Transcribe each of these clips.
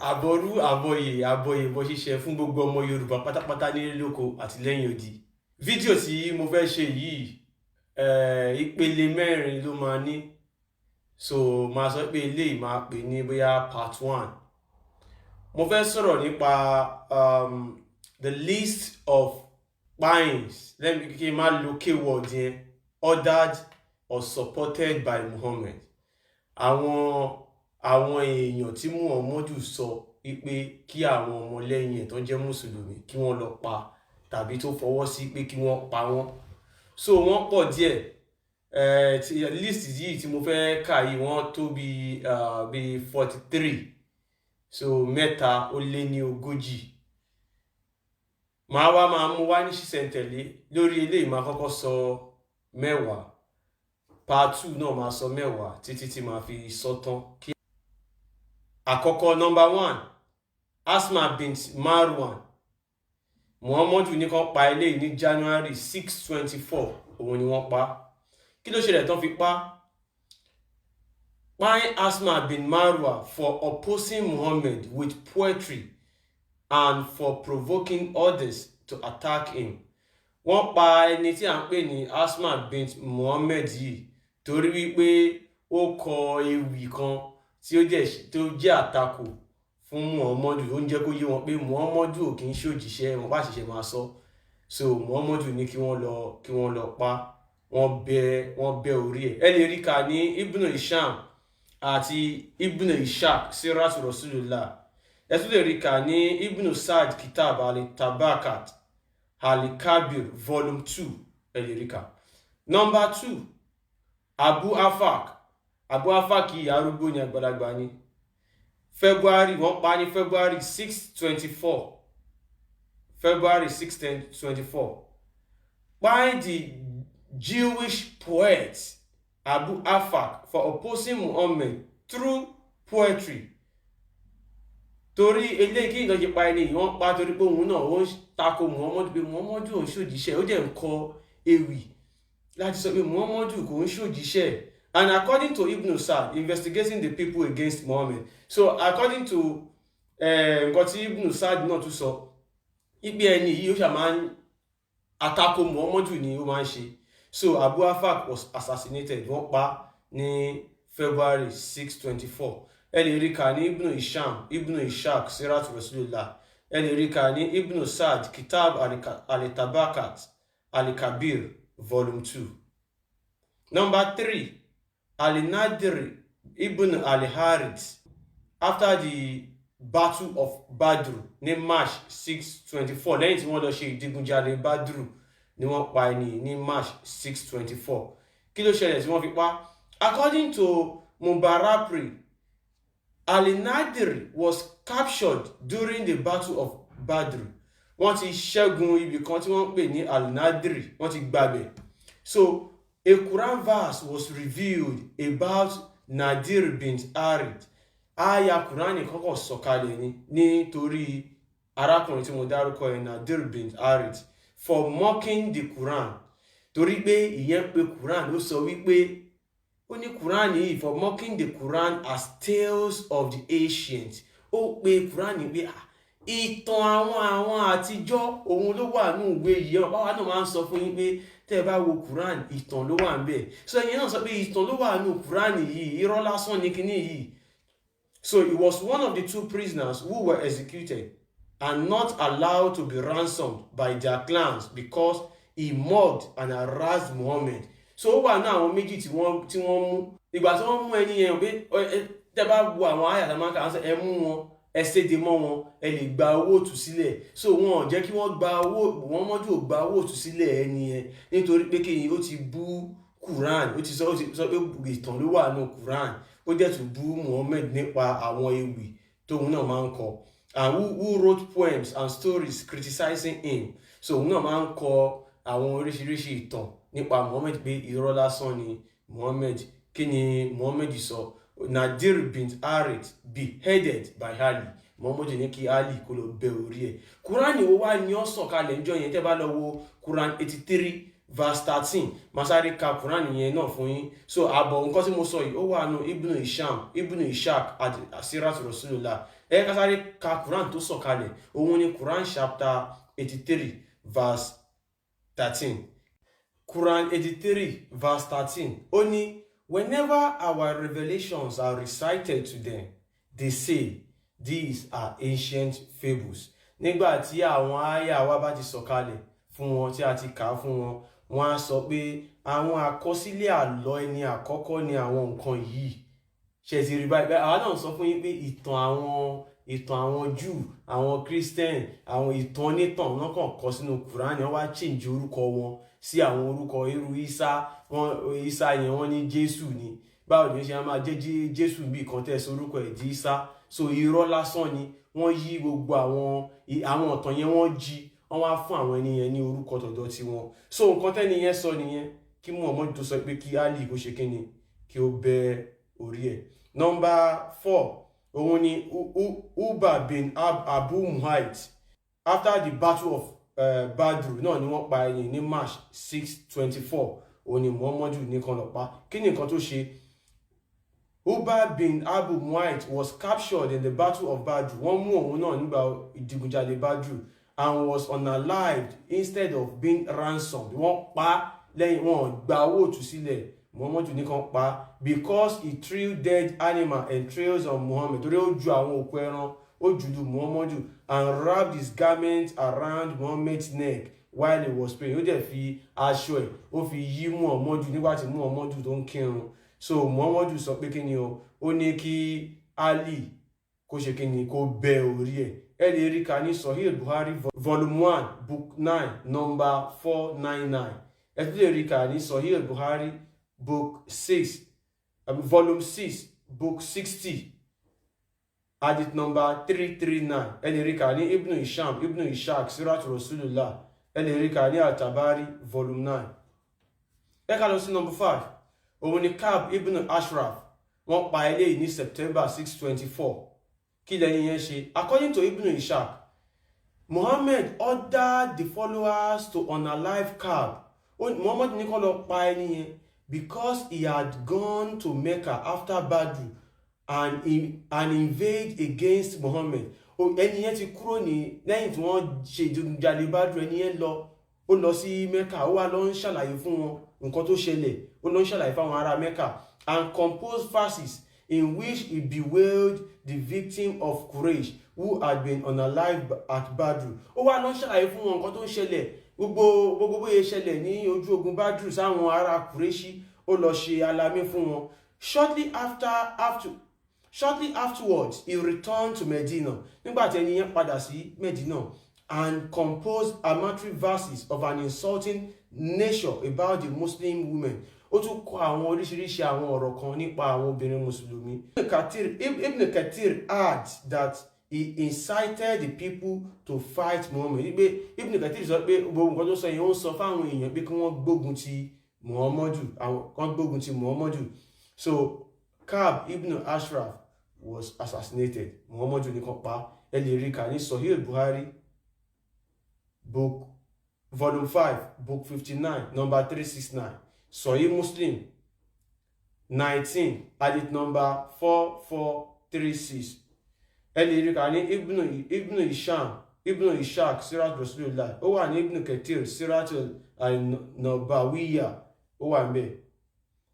àbọ̀rú àbọ̀yè bó ṣiṣẹ́ fún gbogbo ọmọ Yorùbá pátápátá nílé lóko àti lẹ́yìn odi. Fídíò tí mo fẹ́ ṣe yìí ìpele 4 ló máa ní, so máa sọ pé eléyìí máa pè ní bóyá part 1. Mo fẹ́ sọ̀rọ̀ nípa the list of pines, lẹ́nu kí n máa lo keyword yẹn, ordered or supported by Muhammad. Àwọn èèyàn tí Muhammadu sọ wípé kí àwọn ọmọlẹ́yìn ẹ̀ tó jẹ́ mùsùlùmí kí wọ́n lọ pa tàbí tó fọwọ́ sí pé kí wọ́n pa wọ́n. So wọ́n pọ̀ díẹ̀. List yìí tí mo fẹ́ kà yìí wọ́n tó bí 43, so 43. Máa mú wá ní ṣísẹ̀ntẹ̀lé. Lórí eléyìí máa kọ́kọ́ sọ 10, part 2 náà máa sọ 10 títí tí máa fi sọ tán. Àkọ́kọ́, number 1, Asma bint Marwan. Muhammadu ní kán pa eléyìí ní January 6, 24, òun ni wọ́n pa. Kí ló ṣẹlẹ̀ tán fi pa? Pine Asma bint Marwan for opposing Muhammad with poetry and for provoking others to attack him. Wọ́n pa ẹni tí à ń pè ní Asma bint Muhammad yìí torí wípé ó kọ ewì kan tí ó jẹ́ àtakò fún Muhammadu. Ó ń jẹ́ kó yé wọn pé Muhammadu ò kì í ṣòjíṣẹ́, wọn bá ṣiṣẹ́ máa sọ. So Muhammadu ní kí wọ́n lọ pa, wọ́n bẹ́ orí ẹ̀. Ẹ lè rí kà ní Ibn Hisham àti Ibn Ishaq Siratu Rasulullah. Ẹ tún lè rí kà ní Ibn Sa'd Kitab al-Tabakat al-Kabir volume 2. Ẹ lè rí kà. Number 2, Abu Afaq yìí arúgbó ni, àgbàlagbà ni. Wọ́n pa ní February 6, 24. February 6, 24. By the Jewish poet Abu Afaq for opposing Muhammad through poetry. Torí eléyìí kí nǹkan ṣe pa ẹni yìí, wọ́n pa torí pé òun náà ó ń tako Muhammadu pé Muhammadu ò ń ṣòjíṣẹ́. Ó dẹ̀ ń kọ ewì láti sọ pé Muhammadu kò ń ṣòjíṣẹ́. And according to Ibn Sa'd, investigating the people against Muhammad. So according to nǹkan tí Ibn Sa'd náà tún sọ, ipe ẹni yìí ó ṣà máa ń àtakò Muhammadu ni ó máa ń ṣe. So Abu Afaq was assassinated. Wọ́n pa ní February 6, 24. Ẹ lè rí kà ní Ibn Hisham, Ibn Ishaq Siratu Rasulullah. Ẹ lè rí kà ní Ibn Sa'd Kitab al-Tabakat al-Kabir volume 2. Number 3, Al-Nadir ibn al-Harith. After the battle of Badr ní March 6, 24, lẹ́yìn tí wọ́n lọ ṣe ìdigunjalè Badr ni wọ́n pa ẹni ní March 6, 24. Kí ló ṣẹlẹ̀ tí wọ́n fi pa? According to Mubarapri, Al-Nadir was captured during the battle of Badr. Wọ́n ti ṣẹ́gun ibì kan tí wọ́n pè ní Al-Nadir, wọ́n ti gbàbẹ̀. So a Quran verse was revealed about Nadir bint Harith. Aya Quran kọ́kọ́ sọ̀kalẹ̀ ni nítorí arákùnrin tí mo dárúkọ ẹ̀, Nadir bint Harith, for mocking the Quran. Torí pé ìyẹn pé Quran, ó sọ wípé ó ní Quran yìí for mocking the Quran as tales of the ancient. Ó pe Quran pé ìtàn àwọn àtijọ́ òun ló wà nínú ìwé yìí. Báwa náà máa ń sọ fún yín pé tẹ́ bá wo Quran, ìtàn ló wà ńbẹ̀. So ẹ̀yin náà sọ pé ìtàn ló wà nínú Quran yìí, irọ́ lásán ni kíní yìí. So he was one of the 2 prisoners who were executed and not allowed to be ransomed by their clans because he mocked and harassed Muhammad. So ó wà náà àwọn méjì tí wọ́n mú. Ìgbà tí wọ́n mú ẹni yẹn pé tẹ́ bá wo àwọn àyà àtàmákà ẹ mú wọn, ẹ séde mọ́ wọn, ẹ lè gba owó ìtúsílẹ̀. So wọn ò jẹ́ kí wọ́n gba owó, wọ́n mọ́jú ò gba owó ìtúsílẹ̀ ẹni yẹn nítorí pé kí ó ti bú Quran. Ó ti sọ pé ìtàn ló wà nínú Quran. Ó dẹ̀ tún bú Muhammad nípa àwọn ewì tóun náà máa ń kọ. And who wrote poems and stories criticizing him. So òun náà máa ń kọ àwọn oríṣiríṣi ìtàn nípa Muhammad pé irọ́ lásán ni Muhammad. Kí ni Muhammad sọ? Nadir bint Harith beheaded by Ali. Muhammad ní kí Ali kó lọ bẹ́ orí ẹ̀. Quran ó wá ní ó sọ̀kalẹ̀ ńjọ́ yẹn. Tẹ́ bá lọ wo Quran 83 verse 13, masari ka Quran yẹn náà fún yín. So àbọ̀ nǹkan tí mo sọ yìí ó wà nù Ibn Hisham, Ibn Ishaq àti Siratu Rasulullah. ẹ ká sáré ka Quran tó sọ̀kalẹ̀, òun ni Quran chapter 83 verse 13. Quran 83 verse 13 ó ní, whenever our revelations are recited to them, they say these are ancient fables. Nígbà tí àwọn àyà wa bá ti sọ̀kalẹ̀ fún wọn, tí a ti kà fún wọn, wọ́n á sọ pé àwọn àkọsílẹ̀ àlọ́ ẹni àkọ́kọ́ ni àwọn nǹkan yìí. Ṣé ti rí báyìí? Àwa náà sọ fún yín pé ìtàn àwọn Júù, àwọn Christian, àwọn ìtàn onítàn náà kàn kọ sínú Quran, wọ́n wá change orúkọ wọn sí àwọn orúkọ irú Isa yẹn wọ́n ní Jésù ni. Báwo ni ó ṣe máa jẹ́ Jésù bí kan tẹ́ sọ orúkọ ẹ̀ di Isa? So irọ́ lásán ni. Wọ́n yí gbogbo àwọn ọ̀tàn yẹn, wọ́n jí, wọ́n wá fún àwọn ẹni yẹn ní orúkọ tọ̀dọ̀ tí wọn. So nǹkan tẹ́ni yẹn sọ nìyẹn, kí Muhammad tó sọ pé kí Ali kó ṣe kíni, kí ó bẹ́ orí ẹ̀. Number 4, òun ni Uba bin Abu Muhaid. After the battle of Badr náà ni wọ́n pa ẹni ní March 624, òun ni Muhammadu nìkan lọ pa. Kí ni nǹkan tó ṣe? Uba bin Abu Muhaid was captured in the battle of Badr. Wọ́n mú òun náà nígbà ìdìgunjalè Badr and was unalived instead of being ransomed. Wọ́n pa lẹ́yìn wọ́n gba owó ìtúsílẹ̀. Muhammadu nìkan pa because he threw dead animal entrails on Muhammad. Torí ó ju àwọn òkú ẹran, ó jùlù Muhammadu and wrapped his garment around Muhammad's neck while he was praying. Ó dẹ̀ fi aṣọ ẹ̀ ó fi yí Muhammadu nígbà tí Muhammadu tó ń kírun. So Muhammadu sọ pé kí ni o, ó ní kí Ali kó ṣe kí ni, kó bẹ́ orí ẹ̀. Ẹ lè rí ká ní Sahih Buhari volume 1 book 9 number 499. Ẹ tún lè rí ká ní Sahih Buhari book 6 volume 6 book 60 hadith number 339. Ẹ lè rí ká ní Ibn Ishaq Sirat Rasulullah. Ẹ lè rí ká ní Al-Tabari volume 9. Ẹ ká lọ sí number 5. Òun ni Ka'b ibn Ashraf. Wọ́n pa eléyìí ní September 624. Kí lẹ́ni yẹn ṣe? According to Ibn Ishaq, Muhammad ordered the followers to unalive Ka'b. Muhammad ní kó lọ pa ẹni yẹn because he had gone to Mecca after Badr and invade against Muhammad. Ẹni yẹn ti kúrò ní lẹ́yìn tí wọ́n ṣe ìdígunjalè Badr, ẹni yẹn ó lọ sí Mecca, ó wá lọ ń ṣàlàyé fún wọn nǹkan tó ṣẹlẹ̀, ó lọ ń ṣàlàyé fáwọn ará Mecca and composed verses in which he bewailed the victim of Quraysh who had been unalived at Badr. Ó wá lọ ń ṣàlàyé fún wọn nǹkan tó ń ṣẹlẹ̀, gbogbo bóyá ṣẹlẹ̀ ní ojú ogun Badr sáwọn ará Qurayshi, ó lọ ṣe alamí fún wọn. Shortly afterwards, he returned to Medina. Nígbà tí ẹni yẹn padà sí Medina and composed arbitrary verses of an insulting nature about the Muslim women. Ó tún kọ àwọn oríṣiríṣi àwọn ọ̀rọ̀ kan nípa àwọn obìnrin Mùsùlùmí. Ibn Kathir adds that he incited the people to fight Muhammad. Ibn Kathir sọ pé gbogbo nǹkan tó sọ yẹn ó ń sọ fáwọn èèyàn pé kí wọ́n gbógun ti Muhammadu. So Ka'b ibn Ashraf was assassinated. Muhammadu ní kan pa. Ẹ lè rí ká ní Sahih Buhari book volume 5 book 59 number 369. Sahih Muslim 19 hadith number 4436. Ẹ lè rí ká ní Ibn Ishaq Sirat Rasulullah. Ó wà ní Ibn Kathir Sirat al-Nabawiyya, ó wà ńbẹ̀.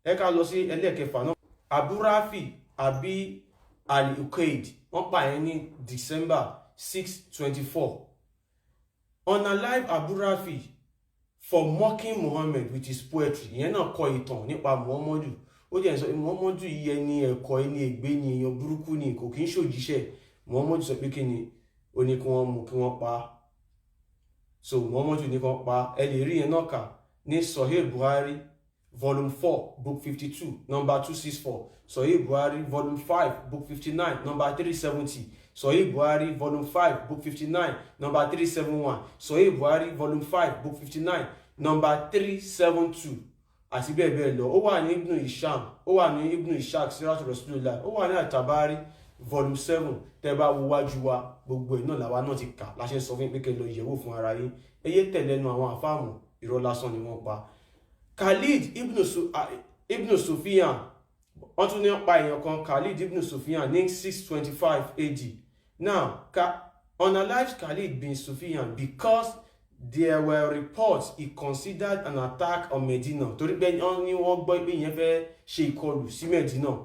Ẹ ká lọ sí ẹlẹ́kẹfà náà. Abu Rafi Abi al-Uqaid, wọ́n pa ẹ́ ní December 624. Unalive Abu Rafi for mocking Muhammad with his poetry. Ìyẹn náà kọ ìtàn nípa Muhammadu. Ó jẹ́ sọ Muhammadu yìí ẹni ẹ̀kọ́, ẹni ègbé ni, èèyàn burúkú ni, kò kí ń ṣòjíṣẹ́. Muhammadu sọ pé kí ni, ó ní kí wọ́n mú, kí wọ́n pa. So Muhammadu ní kí wọ́n pa. Ẹ lè rí yẹn náà kà ní Sahih Buhari volume 4 book 52 number 264. Sahih Buhari volume 5 book 59 number 370. Sahih Buhari volume 5 book 59 number 371. Sahih Buhari volume 5 book 59 number 372. Àti bẹ́ẹ̀ bẹ́ẹ̀ lọ. Ó wà ní Ibn Ishaq Sirat Rasulullah. Ó wà ní Al-Tabari volume 7. Tẹ́ bá wo wájú wa, gbogbo ẹ̀ náà làwa náà ti kà. Láṣẹ sọ fún pé kẹ́ lọ yẹ̀wò fún ara yín. Ẹ yé tẹ̀lé ẹnu àwọn àfáàmù, irọ́ lásán ni wọ́n pa. Khalid ibn Sufyan, wọ́n tún ní pa èèyàn kan, Khalid ibn Sufyan ní 625 AD. Now, unalived Khalid bin Sufyan because there were reports he considered an attack on Medina. Torí pé wọ́n gbọ́ pé ìyẹn fẹ́ ṣe ìkọlù sí Medina.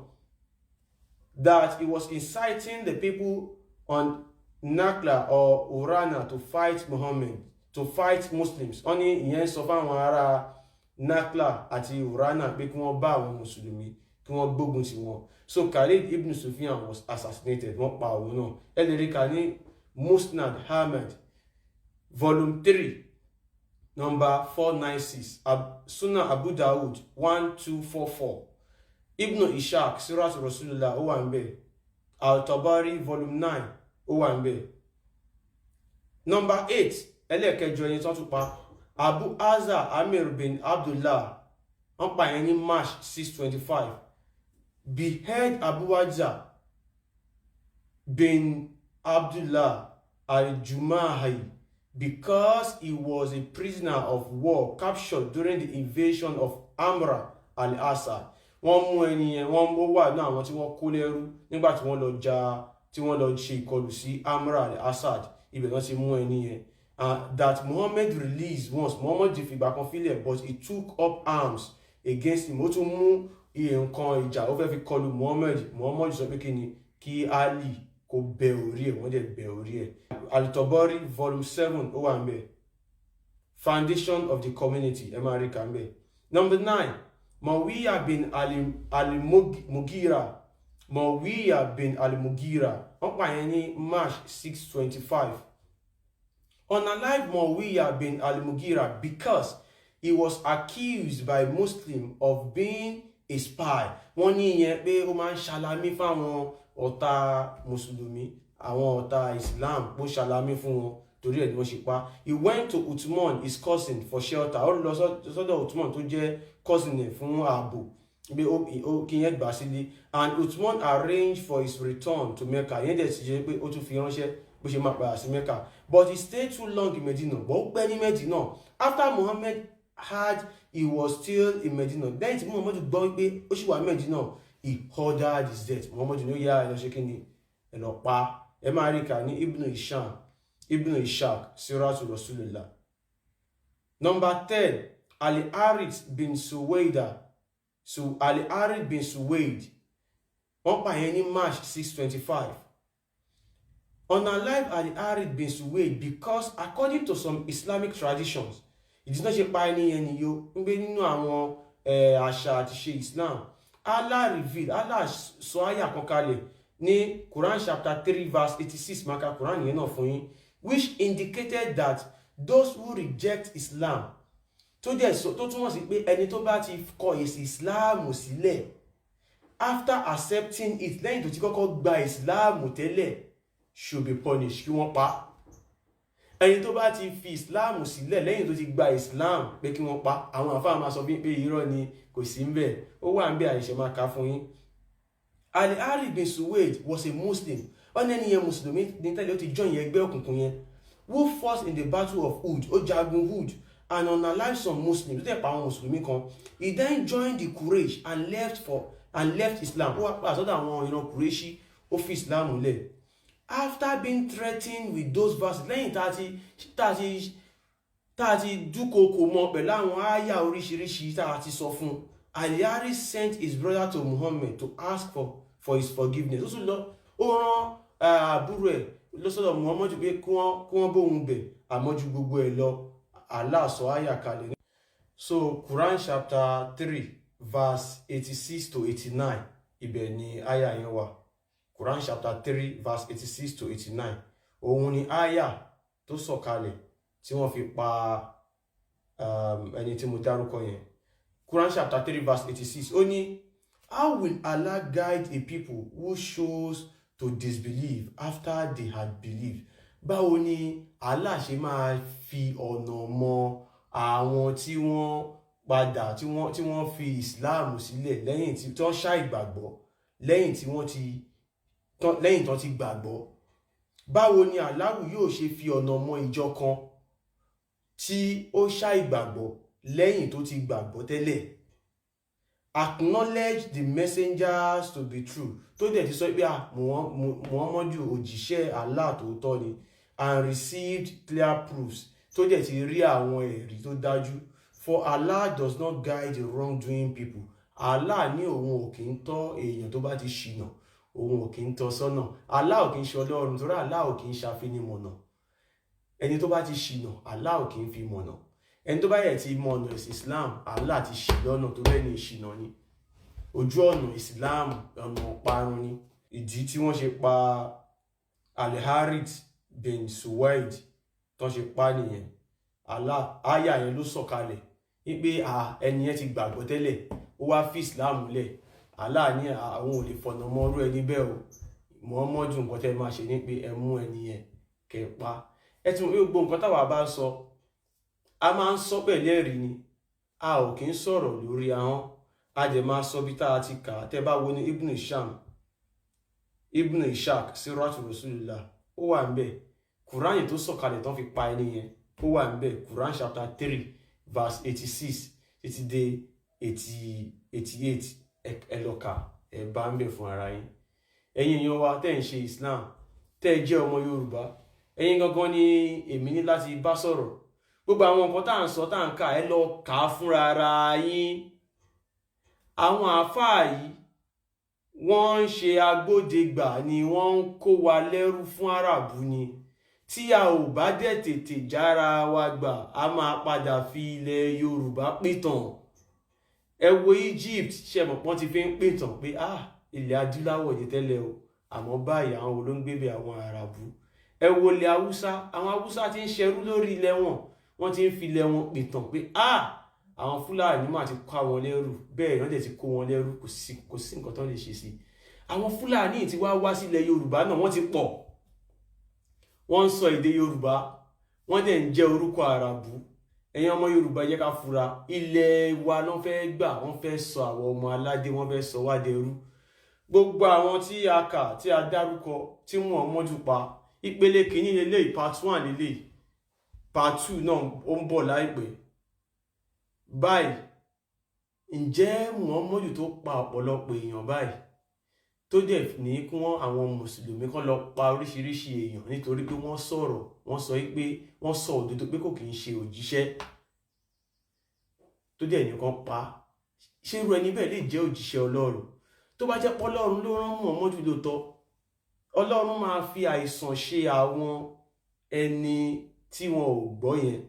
That he was inciting the people on Nakla or Urana to fight Muhammad, to fight Muslims. Wọ́n ní ìyẹn sọ fáwọn ará Nakla àti Urana pé kí wọ́n bá àwọn Mùsùlùmí kí wọ́n gbógun ti wọn. So Khalid ibn Sufyan was assassinated. Wọ́n pa òun náà. Ẹ lè rí ká ní Musnad Ahmad volume 3 number 496, Sunnah Abu Dawud 1244, Ibn Ishaq Sirat Rasulullah ó wà ńbẹ̀, Al-Tabari volume 9 ó wà ńbẹ̀. Number 8 ẹlẹ́ẹ̀kẹjọ ẹni tó tún pa Abu Azza Amir bin Abdullah, wọ́n pa yẹn ní March 625. Behead Abu Azza bin Abdullah al-Jumahi because he was a prisoner of war captured during the invasion of Amr al-Assad. Wọ́n mú ẹni yẹn, wọ́n wà náà àwọn tí wọ́n kó lẹ́rú nígbà tí wọ́n lọ ṣe ìkọlù sí Amr al-Assad. Ibẹ̀ náà ti mú ẹni yẹn. That Muhammad released once. Muhammad di fìgbà kan fílẹ̀, but he took up arms against him. Ó tún mú iye nǹkan ìjà ó fẹ́ fi kọlù Muhammad. Muhammad sọ pé kí Ali kó bẹ orí ẹ̀, wọ́n dẹ̀ bẹ orí ẹ̀. Al-Tabari volume 7 ó wà ńbẹ̀. Foundation of the community ẹ máa rí kà ńbẹ̀. Number 9, Muawiyah bin al-Mughira. Muawiyah bin al-Mughira, wọ́n pa yẹn ní March 625. Unalive Muawiyah bin al-Mughira because he was accused by Muslims of being a spy. Wọ́n ní ìyẹn pé ó máa ń ṣàlàmì fáwọn ọ̀tá Mùsùlùmí, àwọn ọ̀tá Islam, ó ṣàlàmì fún wọn, torí ẹ̀ ni wọ́n ṣe pa. He went to Uthman, his cousin, for shelter. Ó lọ sọ́dọ̀ Uthman tó jẹ́ cousin ẹ̀ fún ààbò, bí kí yẹn gbà sílé. And Uthman arranged for his return to Mecca. Yẹn dẹ̀ sì jẹ́ pé ó tún fi ránṣẹ́ bó ṣe máa padà sí Mecca. But he stayed too long in Medina. But ó pẹ́ ní Medina. After Muhammad heard he was still in Medina, then tí Muhammad gbọ́ pé ó ṣì wà Medina, he ordered his death. Muhammad ní ó yá ẹ lọ ṣe kí ni ẹ lọ pa. Ẹ máa rí kà ní Ibn Ishaq Siratu Rasulullah. Number 10, Ali-Harith bin Suwaida. So Ali-Harith bin Suwaid, wọ́n pa yẹn ní March 625. Unalive Ali-Harith bin Suwaid because according to some Islamic traditions, ìdí náà ṣe pa ẹni yẹn nìyó ń gbé nínú àwọn àṣà àti ṣe Islam. Allah sọ àyà kan kalẹ̀ ní Quran chapter 3 verse 86, maka Quran yẹn náà fún yín, which indicated that those who reject Islam, tó túmọ̀ sí pé ẹni tó bá ti kọ èsì Islam sílẹ̀ after accepting it, lẹ́yìn tó ti kọ́kọ́ gba Islam tẹ́lẹ̀, should be punished, kí wọ́n pa. Ẹni tó bá ti fi Islam sílẹ̀ lẹ́yìn tó ti gba Islam pé kí wọ́n pa, àwọn àfáà máa sọ pé irọ́ ni, kò sí ńbẹ̀, ó wà ńbẹ̀, àìṣe máa kà fún yín. Ali-Harith bin Suwaid was a Muslim. Wọ́n ní ẹni yẹn Mùsùlùmí ní tẹ́lẹ̀ ó ti join ẹgbẹ́ òkùnkùn yẹn, who fought in the battle of Uhud, ó jagun Uhud, and unalive some Muslims. Ó tẹ̀ pa àwọn Mùsùlùmí kan. He then joined the Quraysh and left Islam. Ó wá pa àsọdọ̀ àwọn ìran Qurayshi, ó fi Islam lẹ̀. After being threatened with those verses, lẹ́yìn tá a ti dúkokò mọ́ pẹ̀lú àwọn àyà oríṣiríṣi tá a ti sọ fún, Ali-Harith sent his brother to Muhammad to ask for his forgiveness. Ó sì lọ, ó rán àbúrò ẹ̀ lọ́sọ̀dọ̀ Muhammad pé kí wọ́n bóun bẹ̀, àmọ́ ju gbogbo ẹ̀ lọ, Allah sọ àyà kalẹ̀. So Quran chapter 3 verse 86 to 89, ibẹ̀ ni àyà yẹn wà. Quran chapter 3 verse 86 to 89. Òun ni àyà tó sọ̀kalẹ̀ tí wọ́n fi pa ẹni tí mo dárúkọ yẹn. Quran chapter 3 verse 86. Ó ní, how will Allah guide a people who chose to disbelieve after they had believed? Báwo ni Allah ṣe máa fi ọ̀nà mọ àwọn tí wọ́n padà tí wọ́n fi Islam sílẹ̀ lẹ́yìn tí wọ́n ṣá ìgbàgbọ́, lẹ́yìn tó ti gbàgbọ́? Báwo ni Allah yóò ṣe fi ọ̀nà mọ ìjọ kan tí ó ṣá ìgbàgbọ́ lẹ́yìn tó ti gbàgbọ́ tẹ́lẹ̀? acknowledge the messengers to be true, tó dẹ̀ ti sọ pé Muhammadu òjíṣẹ́ Allah tòótọ́ ni, and received clear proofs, tó dẹ̀ ti rí àwọn ẹ̀rí tó dájú. For Allah does not guide the wrongdoing people. Allah ní òun ò kí ń tọ́ èèyàn tó bá ti ṣìnà, òun ò kí ń tọ́ sọ́nà. Allah ò kí ń ṣe Ọlọ́run, torí Allah ò kí ń ṣàfinimọ̀nà. Ẹni tó bá ti ṣìnà, Allah ò kí ń fi mọ̀nà. Ẹni tó bá yẹ ti mọ̀nà Islam, Allah ti ṣì lọ́nà, tó bẹ́ẹ̀ ni ìṣìnà ni. Ojú ọ̀nà Islam ọ̀nà ọ̀parun ni. Ìdí tí wọ́n ṣe pa Al-Harith bin Suwaid tó ṣe pa nìyẹn. Allah àyà yẹn ló sọ̀kalẹ̀ wípé ẹni yẹn ti gbàgbọ́ tẹ́lẹ̀, ó wá fi Islam lẹ̀. Allah ní àwọn ò lè fọ̀nà mọ́rú ẹni bẹ́ẹ̀ o. Muhammadu nǹkan tẹ́ máa ṣe ní pé ẹ mú ẹni yẹn kẹ́ pa. Ẹ ti mọ̀ pé gbogbo nǹkan táwa bá sọ, a máa ń sọ pẹ̀lú ẹ̀rí ni. A ò kí ń sọ̀rọ̀ lórí ahọ́n. A dẹ̀ máa sọ bí tá a ti kà á. Tẹ́ bá wo ní Ibn Ishaq Siratu Rasulillah, ó wà ńbẹ̀. Kùránì tó sọ̀kalẹ̀ tán fi pa ẹni yẹn, ó wà ńbẹ̀. Quran chapter 3 verse 86 títí dé 88. Ẹ lọ kà, ẹ bá ńbẹ̀ fún ara yín. Ẹ̀yin èèyàn wa tẹ́ ń ṣe Islam, tẹ́ jẹ́ ọmọ Yorùbá, ẹ̀yin gangan ni èmi ní láti bá sọ̀rọ̀. Gbogbo àwọn nǹkan tá à ń sọ, tá à ń kà, ẹ lọ kà á fúnra ara yín. Àwọn àáfàá yìí wọ́n ń ṣe agbódegbà ni, wọ́n ń kó wa lẹ́rú fún Àràbù ni. Tí a ò bá dẹ̀ tètè jára wa gbà, a máa padà fi ilẹ̀ Yorùbá pìtàn. Ẹ wo Egypt, ṣe mọ̀ pọ́n ti fi ń pìtàn pé ilẹ̀ adúláwọ̀ ní tẹ́lẹ̀ o, àmọ́ báyìí àwọn wo ló ń gbébẹ̀? Àwọn Àràbù. Ẹ wo ilẹ̀ Haúsá, àwọn Haúsá ti ń ṣẹrú lórí ilẹ̀ wọn, wọ́n ti ń fi ilẹ̀ wọn pìtàn pé àwọn Fúlàní máa ti kó wọn lẹ́rú. Bẹ́ẹ̀ wọ́n dẹ̀ ti kó wọn lẹ́rú, kò sí nǹkan tó lè ṣe sí. Àwọn Fúlàní tí wá sílẹ̀ Yorùbá náà, wọ́n ti pọ̀. Wọ́n ń sọ èdè Yorùbá, wọ́n dẹ̀ ń jẹ́ orúkọ Àràbù. Ẹ̀yin ọmọ Yorùbá jẹ́ ká fura. Ilẹ̀ wa ló fẹ́ gbà, wọ́n fẹ́ sọ àwọn ọmọ aládé, wọ́n fẹ́ sọ wá dẹrú. Gbogbo àwọn tí a kà, tí a dárúkọ, tí Muhammadu pa, ìpele kìíní lélẹ́yìí, part 1 lélẹ́yìí, part 2 náà ó ń bọ̀ láìpẹ́. Báyìí, ǹjẹ́ Muhammadu tó pa ọ̀pọ̀lọpọ̀ èèyàn báyìí, tó dẹ̀ ní kí àwọn mùsùlùmí kan lọ pa oríṣiríṣi èèyàn nítorí pé wọ́n sọ̀rọ̀, wọ́n sọ pé wọ́n sọ òdodo pé kò kì í ṣe òjíṣẹ́, tó dẹ̀ nìkan pa, ṣé irú ẹni bẹ́ẹ̀ lè jẹ́ òjíṣẹ́ Ọlọ́run? Tó bá jẹ́ pé Ọlọ́run ló rán Muhammadu lóòótọ́, Ọlọ́run máa fi àìsàn ṣe àwọn ẹni tí wọn ò gbọ́ yẹn.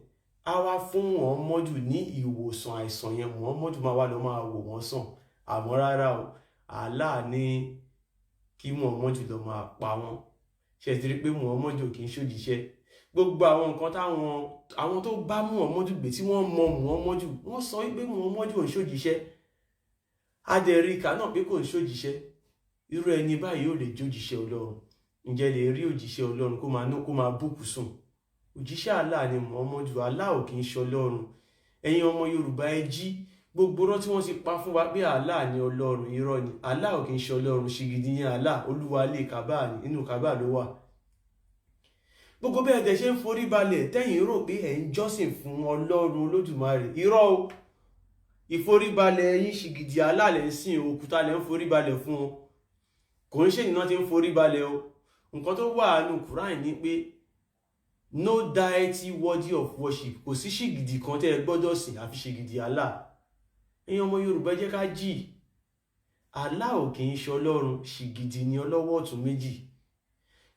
A wá fún Muhammadu ní ìwòsàn àìsàn yẹn, Muhammadu máa wá lọ máa wò wọ́n sàn. Àmọ́ rárá o, Allah ní kí Muhammadu lọ máa pa wọ́n. Ṣé ti rí pé Muhammadu kì í ṣòjíṣẹ́? Gbogbo àwọn nǹkan àwọn tó bá Muhammadu gbé, tí wọ́n mọ Muhammadu, wọ́n sọ wípé Muhammadu ò ń ṣòjíṣẹ́. Adẹ̀ríkà náà pé kò ń ṣòjíṣẹ́. Irú ẹni báyìí ò lè jójíṣẹ́ Ọlọ́run. Ǹjẹ́ lè rí òjíṣẹ́ Ọlọ́run kó máa bùkù sùn? Òjíṣẹ́ Allah ni Muhammadu. Allah ò kì í ṣe Ọlọ́run. Ẹ̀yin ọmọ Yorùbá ẹ jí. Gbogbo rọ́ tí wọ́n ti pa fún wa pé Allah ni Ọlọ́run, irọ́ ni. Allah ò kì í ṣe Ọlọ́run. Ṣìgìdì ni Allah, Olúwa ilé Kábà ni, inú Kábà ló wà. Gbogbo bẹ́ẹ̀ dẹ̀ ṣe ń forí balẹ̀, tẹ́yìn rò pé ẹ̀ ń jọ́sìn fún Ọlọ́run Olódùmarè. Irọ́ o. Ìforíbalẹ̀ yín ṣìgìdì Allah lẹ̀ ń sìn, òkúta lẹ̀ ń forí balẹ̀ fún wọn. Kò ń ṣe ìná tí ń forí balẹ̀ o. Nǹkan tó wà nínú Quran ni pé no deity worthy of worship. Kò sí ṣìgìdì kan tẹ́ ẹ gbọ́dọ̀ sìn àfi ṣìgìdì Allah. Ẹ̀yin ọmọ Yorùbá jẹ́ ká jí. Allah ò kì í ṣe Ọlọ́run, ṣìgìdì ni ọlọ́wọ́ ọ̀tún méjì.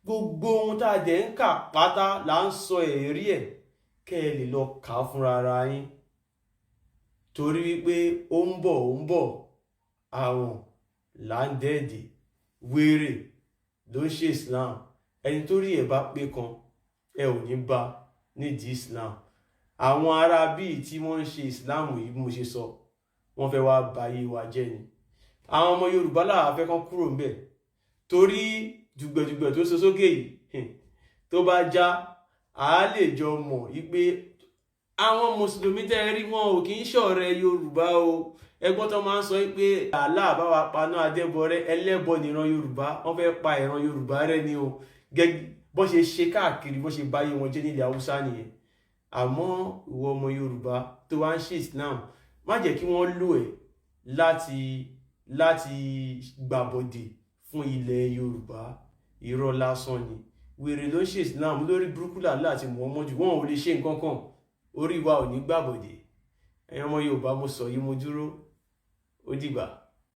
Gbogbo ohun tá a dẹ̀ ń kà pátá là ń sọ ẹ̀rí ẹ̀, kẹ́ ẹ lè lọ kà á fúnra ara yín. Torí wípé ó ń bọ̀ àwọn láńdẹ́ẹ̀dì wèrè ló ń ṣe Islam. Ẹni tó rí ẹ̀ bá pé kan, ẹ ò ní bá nídìí Islam. Àwọn ará bíi tí wọ́n ń ṣe Islam yìí, bí mo ṣe sọ, wọ́n fẹ́ wá bayé wa jẹ́ ni. Àwọn ọmọ Yorùbá làwa fẹ́ kán kúrò ńbẹ̀. Torí dùgbẹ̀dùgbẹ̀ tó so sókè yìí, tó bá já, a lè jọ mọ̀ wípé àwọn mùsùlùmí tẹ́ rí wọn ò kì í ṣọ̀rẹ́ Yorùbá o. Ẹgbọ́n tó máa ń sọ pé Allah bá wa paná Adébọrẹ́, ẹlẹ́bọ nìran Yorùbá, wọ́n fẹ́ pa ìran Yorùbá rẹ́ ni o. Gẹ́gẹ́ bó ṣe ṣe káàkiri, bó ṣe báyé wọn jẹ́ nílẹ̀ Haúsá nìyẹn. Àmọ́ ìwọ ọmọ Yorùbá tó wá ń ṣe Islam, má jẹ́ kí wọ́n lò ẹ́ láti gbàbọ̀dè fún ilẹ̀ Yorùbá. Irọ́ lásán ni. Wèrè ló ń ṣe Islam, lórí burúkú làlá àti Muhammadu, wọn ò lè ṣe nǹkan kan, orí wa ò ní gbàbọ̀dè. Ẹ̀yin ọmọ Yorùbá, mo sọ yìí mo dúró, ó dìgbà.